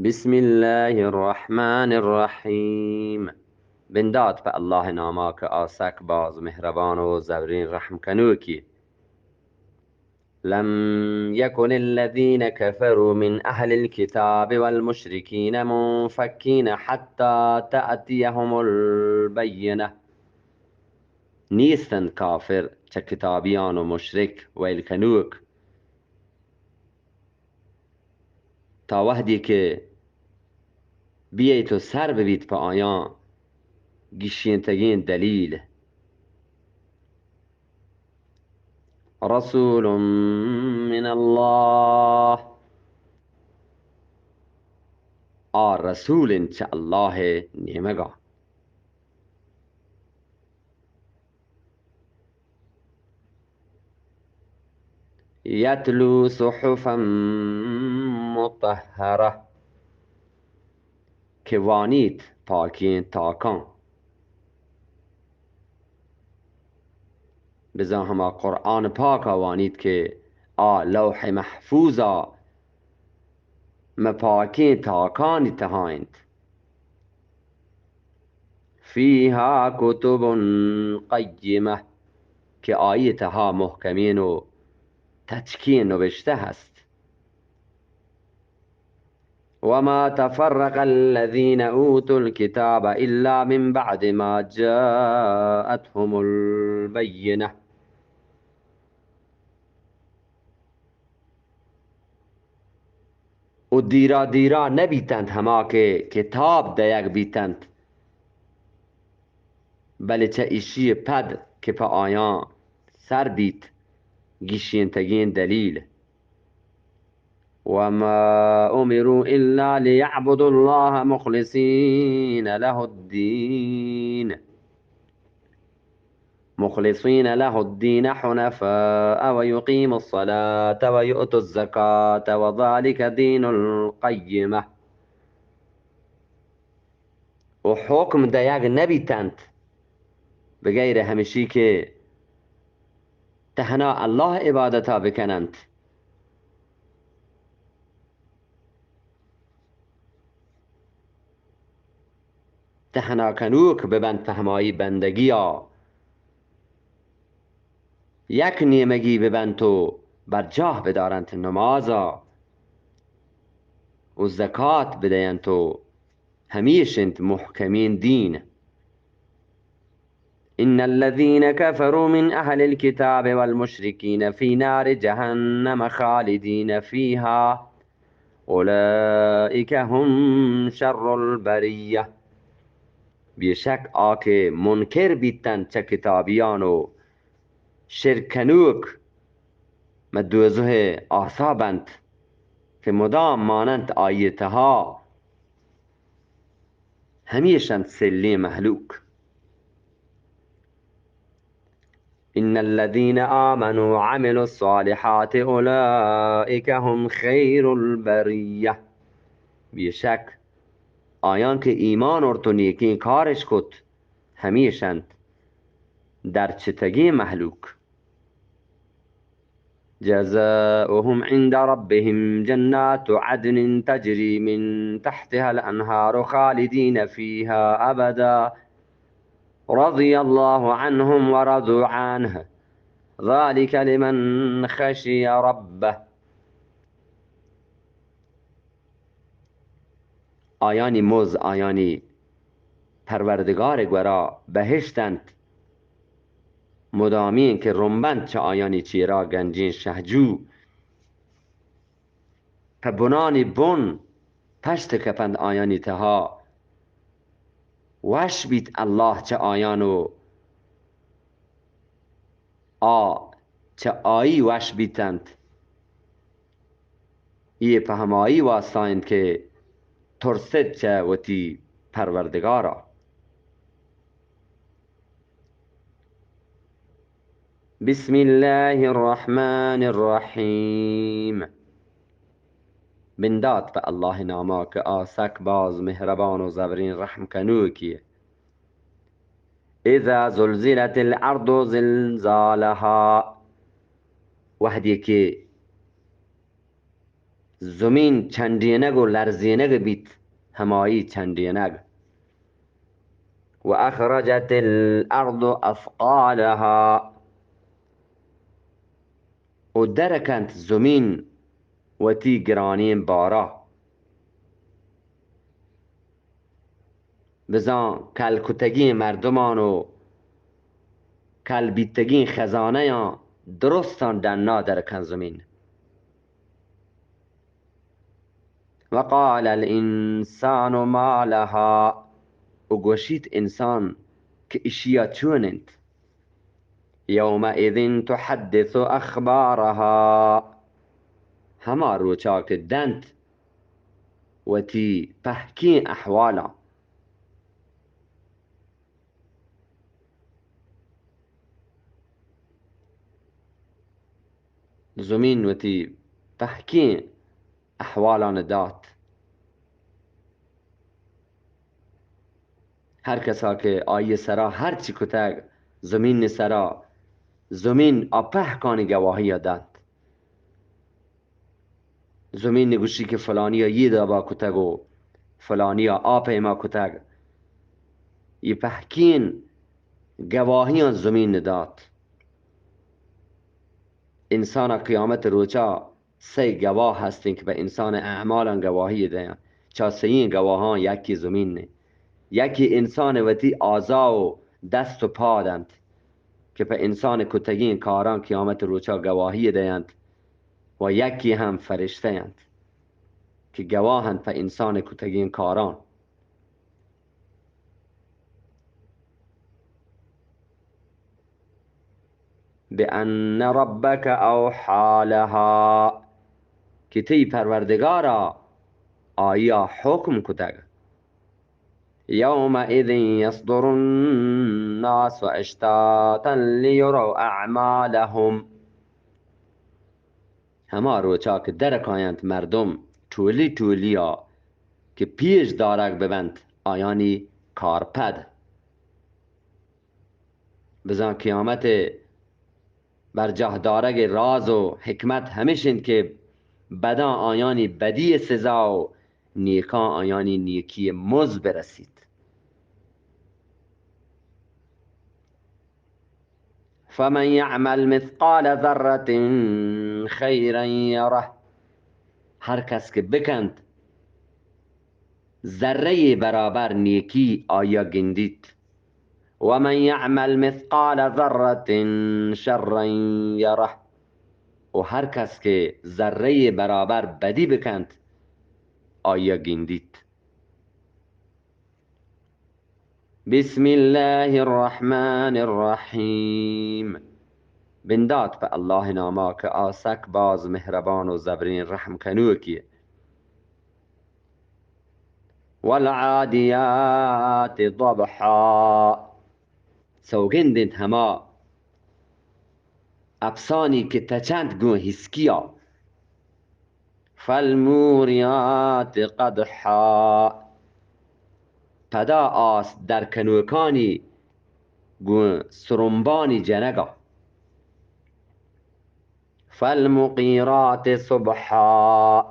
بسم الله الرحمن الرحیم. بنداد به الله ناما که آسک باز مهربان و زبرین رحم کنو کی. لم يكن الذين كفروا من أهل الكتاب والمشركين منفكين حتى تأتيهم البينة. نیستند کافر چه کتابیان و مشرک و الکنوک تا وحدی که بیایت و سر ببید پا آیان گشینتگین دلیل. رسول من الله، رسول چه الله نیمگا. یتلو صحفا مطهره، که وانید پاکین تاکان. بزن هما قرآن پاک وانید که لوح محفوظا مپاکین تاکانی تهایند. فیها کتب قیمه، که آیتها محکمین و تچکین نوشته هست. وما تفرق الذين اوتوا الكتاب الا من بعد ما جاءتهم البینه. و دیرا دیرا نبیتند هما که کتاب دیگ بیتند، بله چه ایشی پد که پا آیان سر بیت گیشینتگین دلیل. وما امروا الا ليعبدوا الله مخلصين له الدين، مخلصين له الدين حنفاء ويقيموا الصلاة ويؤتوا الزكاة وذلك دين القيمة. و حکم دیگ نبیتند به غیر همیشی که تهنا الله عبادتا بکنند، تهنا کنوک ببند فهمایی بندگی ها. یک نیمگی ببند تو بر جاه بدارند نمازا، و زکات بدهند تو همیشند محکمین دین. إن الذين كفروا من أهل الكتاب والمشركين في نار جهنم خالدين فيها أولئك هم شر البرية. بیشک آکه منکر بیتن چه کتابیان و شرکنوک مدوزه آسابند که مدام مانند آیتها همیشند سلی محلوک. إن الذين آمنوا وعملوا الصالحات أولئك هم خير البرية. بیشک آیان که ایمان ارتو نیکی کارش کد همیشند در چتگی محلوک. جزاؤهم عند ربهم جنات عدن تجري من تحتها الأنهار خالدين فيها أبدا رضي الله عنهم ورضوا عنه ذلك لمن خشي ربه. آیانی موز آیانی پروردگار گورا بهشتند مدامین که رنبند چه آیانی چیرا گنجین شهجو پبنانی بن پشت کپند آیانی تها. وش بیت الله چه آیانو چه آیی وش بیتند یه پهمایی واسطایند که ترسد چه وتی پروردگارا. بسم الله الرحمن الرحیم. بنداد به الله ناما که آسک باز مهربان و زبرین رحم کنو کیه. اذا زلزلت الارض زلزالها، وحدی که زمین چندینگ و لرزینگ بیت همایی چندینگ. و اخرجت الارض اثقالها و درکند زمین و تی گرانین بارا. بزان کلکتگی مردمان و کلبیتگی خزانه یا درستان دنا درکن زمین. و قال الانسان ما لها و گوشید انسان که اشیا چونند. یومئذ تحدث اخبارها هما روچا که دند و تی پهکی احوالا. زمین و تی پهکی احوالان داد. هر کسا که آیه سرا هر چی کتگ زمین سرا زمین اپهکانی گواهی داد. زمین نگوشی که فلانی یه دابا کتگ و فلانی آپ ما کتگ یه پهکین گواهی زمین داد. انسان قیامت روچا سه گواه هستین که به انسان اعمال گواهی دهن. چا سه گواهان یکی زمین نه، یکی انسان وتی آزا و دست و پادند که به انسان کتگین کاران قیامت روچا گواهی دهند و یکی هم فرشته اند که گواهند به انسان کتگین کاران. بأن ربک اوحا لها که تی پروردگارا آیا حکم کتگ. یومئذ یصدر الناس اشتاتا لیروا اعمالهم هما روچا که درکایند مردم تولی تولیا که پیش دارک ببند آیانی کارپد. بزن قیامت بر جه دارگ راز و حکمت همیشن که بدا آیانی بدی سزا و نیکا آیانی نیکی مز برسید. فمن یعمل مثقال ذره خیرا یره هر کس که بکند ذره برابر نیکی آیا گندید. و من یعمل مثقال ذره شرا یره و هر کس که ذره برابر بدی بکند آیا گندید. بسم الله الرحمن الرحیم بندات به الله ناما که آسک باز مهربان و زبرین رحم کنو کیه. والعادیات ضبحا سوگندند هما افسانی که تچند گو هسکیا. فالموریات قدحا پدا آس در کنوکانی گو سرمبانی جنگا. فالمقیرات صبحا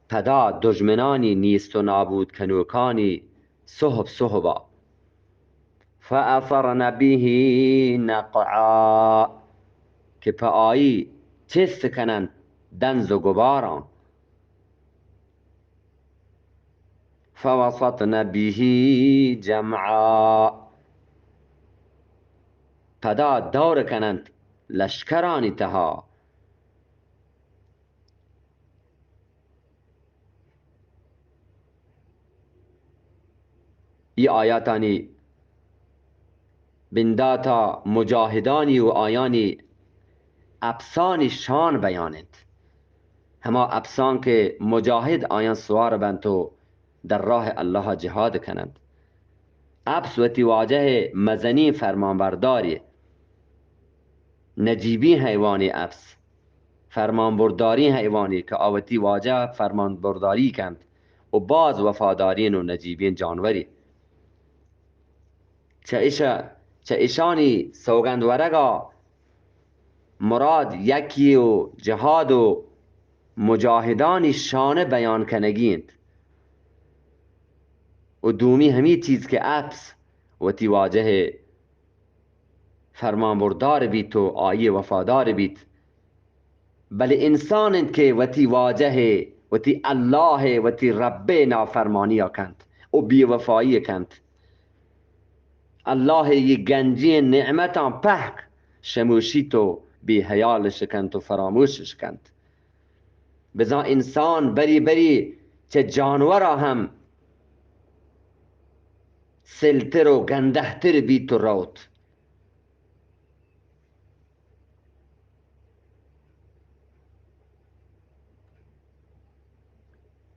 پدا دشمنانی نیست و نابود کنوکانی صحب صحبا. فاثرن به نقعا که پایی چست کنند دنز و گباران. فوسطن به جمعا پدا دور کنند لشکرانی تها. ای آیاتانی بنداتا مجاهدانی و آیانی افسان شان بیانند. هما افسان که مجاهد آیان سوار بند و در راه الله جهاد کنند. افس و تواجه مزنی فرمانبرداری نجیبی حیوانی افس فرمانبرداری حیوانی که آوتی واجه فرمانبرداری کند و باز وفادارین و نجیبین جانوری. چه ایشانی سوگند ورگا مراد یکی و جهاد و مجاهدانی شانه بیان کنگیند و دومی همی چیز که اپس و تی واجه فرمانبردار بیت و آیه وفادار بیت بل انسان که و تی واجه و تی الله و تی رب نافرمانی کند و بیوفایی کند الله یه گنجی نعمتان پهک شموشی تو بی حیالش کند و فراموشش کند بزا انسان بری بری چه جانورا هم سلتر و گندهتر بیت و روت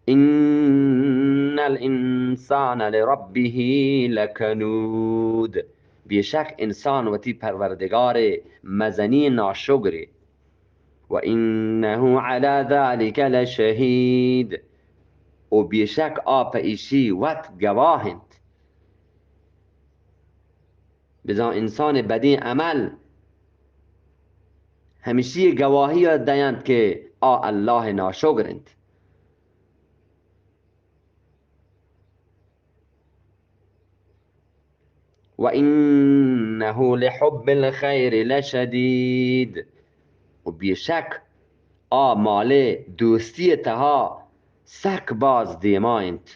ان الانسان لربه لکنود بیشک انسان و تی پروردگار مزنی ناشکری و انه علی ذلك لشهید و بیشک آپ ایشی وقت گواهند بزا انسان بدی عمل همیشه گواهی دهند که الله ناشکرند و انه لحب الخیر لشدید و بیشک مال دوستی تها سک باز دیمایند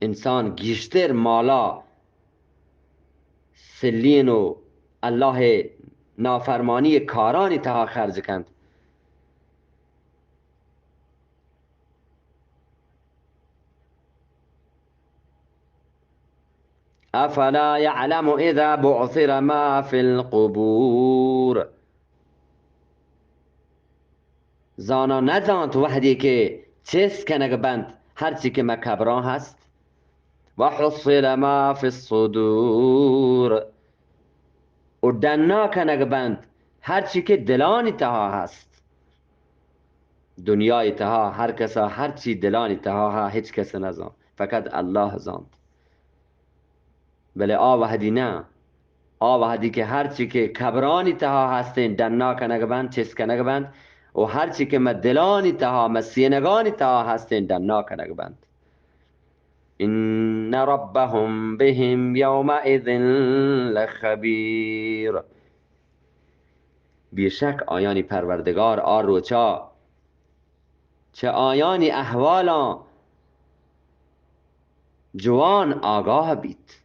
انسان گیشتر مالا سلین و الله نافرمانی کارانی تها خرج کند افلا یعلم اذا بعثر ما فی القبور زانا ندانت وحدی که چیست کنگ بند هرچی که مکبران هست و حصل ما فی الصدور و دنا کنگ بند هرچی که دلانی تها هست دنیای تها هر کسا هرچی دلانی تها ها هیچ کس نزان فقط الله زاند بله وحدی نه وحدی که هرچی که کبرانی تها هستین دنا کنگ بند چیز کنگ بند و هرچی که دلانی تها مسینگانی تها هستین دنا کنگ بند ان ربهم بهم یومئذ لخبیر بیشک آیانی پروردگار روچا چه آیانی احوالا جوان آگاه بیت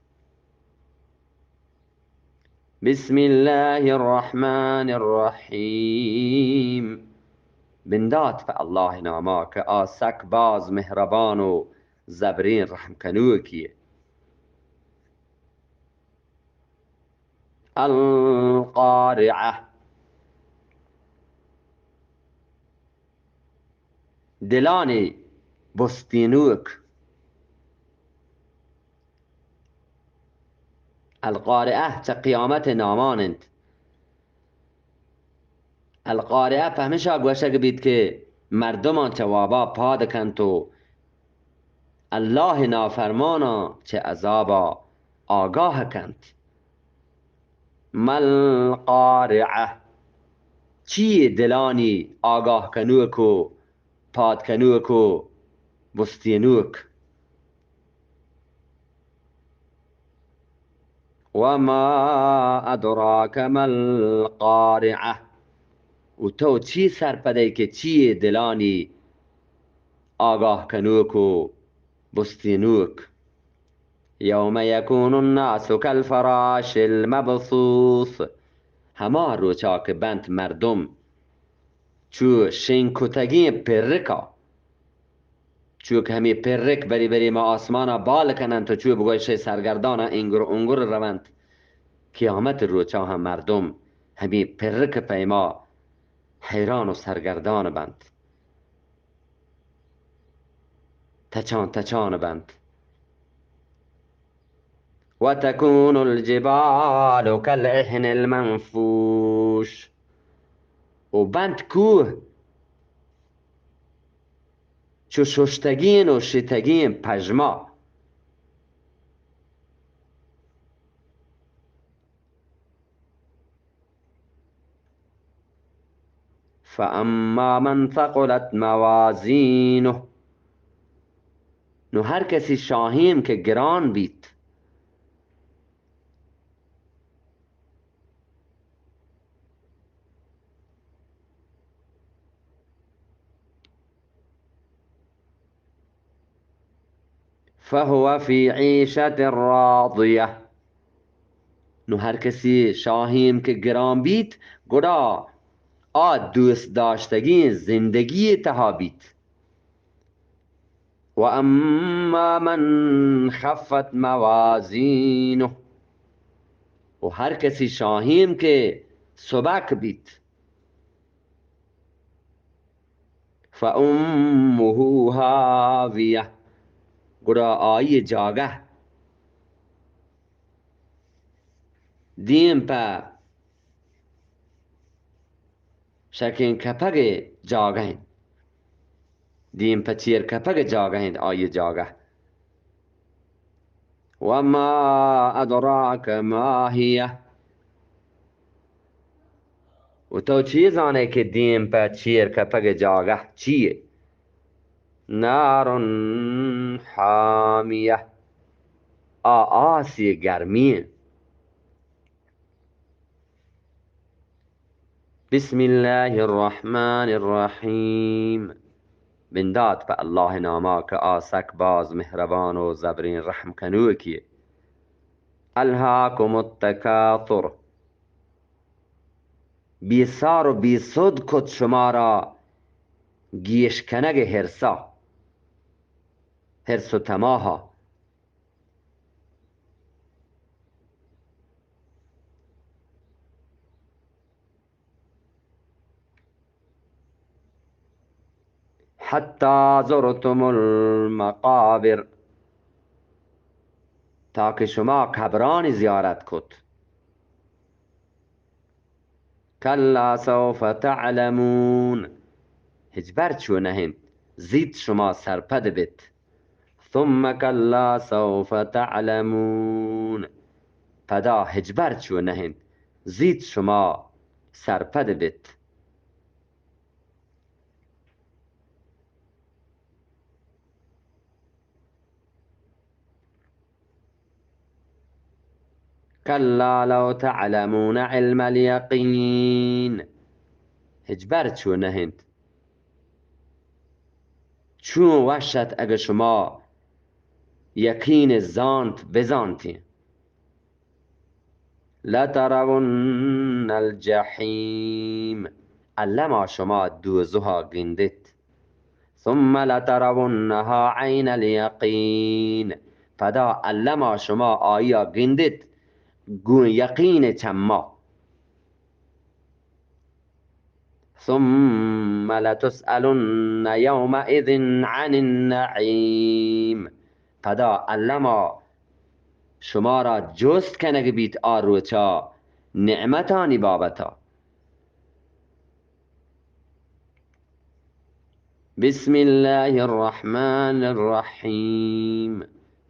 بسم الله الرحمن الرحیم بندات به الله ناما که آسک باز مهربان و زبرین رحم کنو کیه القارعه دلانی بستینوک القارعه چه قیامت نامانند القارعه فهمشا گوشه بید که مردمان چه وابا پادکند و الله نافرمانا چه عذابا آگاه کند مل قارعه چی دلانی آگاه کنوک و پاد کنوک و بستینوک و ما ادراک مل قارعه و تو چی سرپده که چی دلانی آگاه کنوک و بستینوک یوم یکون الناس کالفراش المبثوث هما روچا که بند مردم چو شنکتگی پرکا چو که همی پرک بری بری ما آسمانا بال کنند تو چو بگوی شی سرگردانا انگر انگر روند قیامت روچا هم مردم همی پرک پیما حیران و سرگردان بند تچان تچان بند و تکون الجبال کالعهن المنفوش و بند کوه چو ششتگین و شتگین پژما فاما من ثقلت موازینه، نو هر کسی شاهیم که گران بیت، فهو فی عیشت راضیه، نو هر کسی شاهیم که گران بیت گدا دوست داشتگی زندگی تها بیت. و اما من خفت موازینه، و هر کسی شاهیم که سبک بیت، فامه هاویه، گدا آیی جاگه دیم پا شکین کپگ جاگه، دیم پا چیر کپگ جاگه آیی جاگه. وما ادراک ما هیه، و تو چی زانه که دیم پا چیر کپگ جاگه چیه؟ نار حامیه، آسی گرمیه. بسم الله الرحمن الرحیم، بنداد به الله ناما که آسک باز مهربان و زبرین رحم کنو کیه. الهاکم التکاثر، بیسار و بیسود کد شما را گیشکنگ هرسا، هرس و تماها. حتی زرتم المقابر، تا که شما قبران زیارت کد. کلا سوف تعلمون، هجبر چو نهین زید شما سرپد بت. ثم کلا سوف تعلمون، پدا هجبر چو نهین زید شما سرپد بت. كلا لو تعلمون علم اليقين، هجبر چو نهند چون وشت اگه شما یقین زانت بزانتی. لترون الجحیم، علما شما دوزها گندت. ثم لترونها عین الیقین، پدا علما شما آیا گندت گون یقین چما. ثم لتسألن يومئذ عن النعیم، پدا علما شما را جست کنگ بیت آروچا نعمتانی بابتا. بسم الله الرحمن الرحیم،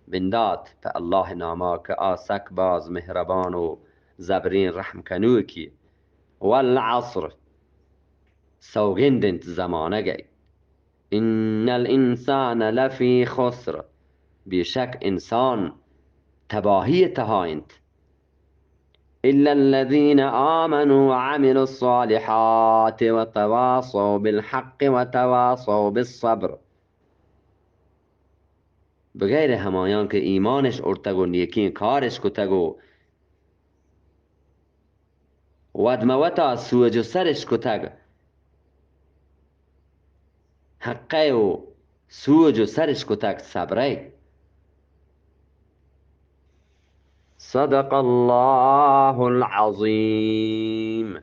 بنداد به الله ناما که آسک باز مهربان و زبرین رحم کنو کی. والعصر، سوگندنت زمانه گی. ان الانسان لفی خسر، بیشک انسان تباهی تهایند. الا الذين آمنوا وعملوا الصالحات وتواصوا بالحق وتواصوا بالصبر، بغیر همایان که ایمانش ارتگ و نیکی کارش کتگ و ودموتا سوج و سرش کتگ، حقه و سوج و سرش کتگ صبره. صدق الله العظیم.